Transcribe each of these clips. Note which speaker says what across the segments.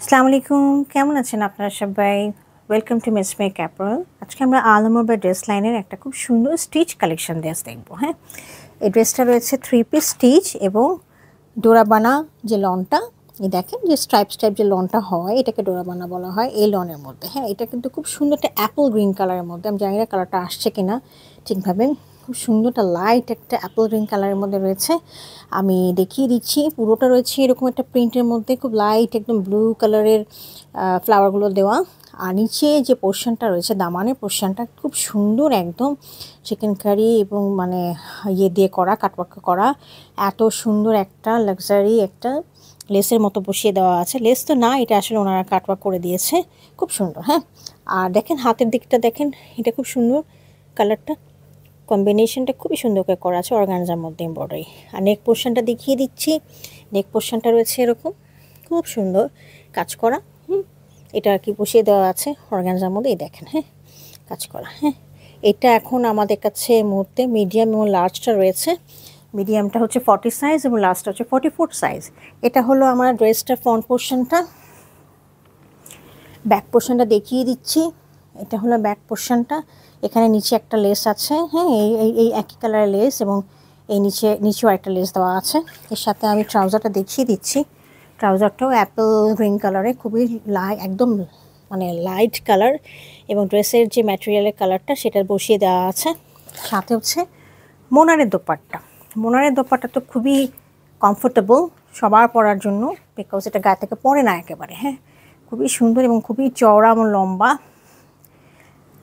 Speaker 1: আসসালামু আলাইকুম, কেমন আছেন আপনারা সবাই? Welcome to miss make apparel. আজকে আমরা আলমোর বা ড্রেস লাইনের একটা খুব সুন্দর স্টিচ কালেকশন ড্রেস দেখবো। হ্যাঁ, এই ড্রেসটা রয়েছে 3 পিস স্টিচ এবং ডোরাবানা যে লনটা, এই দেখেন যে স্ট্রাইপ যে লনটা হয়, এটাকে ডোরাবানা বলা হয় এই লনের মধ্যে। হ্যাঁ, এটা কিন্তু খুব সুন্দর একটা অ্যাপল গ্রিন কালারের মধ্যে, আমি জানি না কালারটা আসছে কিনা ঠিকভাবে। খুব সুন্দর একটা লাইট একটা অ্যাপল গ্রিন কালারের মধ্যে রয়েছে। আমি দেখিয়ে দিচ্ছি, পুরোটা রয়েছে এরকম একটা প্রিন্টের মধ্যে, খুব লাইট একদম ব্লু কালারের ফ্লাওয়ারগুলো দেওয়া। আর নিচে যে পোর্শনটা রয়েছে, দামানের পোর্শনটা খুব সুন্দর একদম চিকেন কারি এবং মানে ইয়ে দিয়ে করা, কাটওয়ার্ক করা। এত সুন্দর একটা লাক্সারি একটা লেসের মতো বসিয়ে দেওয়া আছে। লেস তো না, এটা আসলে ওনারা কাটওয়ার্ক করে দিয়েছে, খুব সুন্দর। হ্যাঁ, আর দেখেন হাতের দিকটা দেখেন, এটা খুব সুন্দর কালারটা, কম্বিনেশনটা খুবই সুন্দর করে করা আছে অর্গানজার মধ্যে এমব্রয়ডারি। আর নেক পোর্শনটা দেখিয়ে দিচ্ছি, নেক পোর্শনটা রয়েছে এরকম খুব সুন্দর কাজ করা। এটা আর কি বসিয়ে দেওয়া আছে অর্গানজার মধ্যে, এই দেখেন। হ্যাঁ, কাজ করা। হ্যাঁ, এটা এখন আমাদের কাছে মুহূর্তে মিডিয়াম এবং লার্জটা রয়েছে। মিডিয়ামটা হচ্ছে 40 সাইজ এবং লার্জটা হচ্ছে 44 সাইজ। এটা হলো আমার ড্রেসটার ফ্রন্ট পোর্শনটা। ব্যাক পোর্শনটা দেখিয়ে দিচ্ছি, এটা হলো ব্যাক পোর্শনটা। এখানে নিচে একটা লেস আছে। হ্যাঁ, এই একই কালারের লেস এবং এই নিচেও একটা লেস দেওয়া আছে। এর সাথে আমি ট্রাউজারটা দেখিয়ে দিচ্ছি। ট্রাউজারটাও অ্যাপেল গ্রিন কালারে, খুবই একদম মানে লাইট কালার, এবং ড্রেসের যে ম্যাটেরিয়ালের কালারটা সেটা বসিয়ে দেওয়া আছে। সাথে হচ্ছে মোনারের দোপাট্টা। মোনারের দোপাট্টা তো খুবই কমফোর্টেবল সবার পরার জন্য, বিকজ এটা গায়ে থেকে পরে না একেবারে। হ্যাঁ, খুবই সুন্দর এবং খুবই চওড়া এবং লম্বা,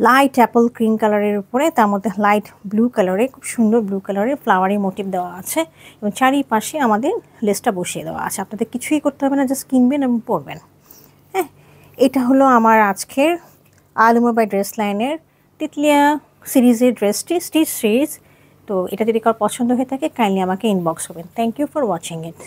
Speaker 1: লাইট অ্যাপল গ্রিন কালারের উপরে, তার মধ্যে লাইট ব্লু কালারে, খুব সুন্দর ব্লু কালারের ফ্লাওয়ারি মোটিভ দেওয়া আছে এবং চারিপাশে আমাদের লেসটা বসিয়ে দেওয়া আছে। আপনাদের কিছুই করতে হবে না, জাস্ট কিনবেন এবং পরবেন। হ্যাঁ, এটা হলো আমার আজকের আলমোর বাই ড্রেস লাইনের তিতলিয়া সিরিজের ড্রেসটি, স্টিচ সিরিজ। তো এটা যদি কারো পছন্দ হয়ে থাকে কাইন্ডলি আমাকে ইনবক্স করবেন। Thank you for watching it.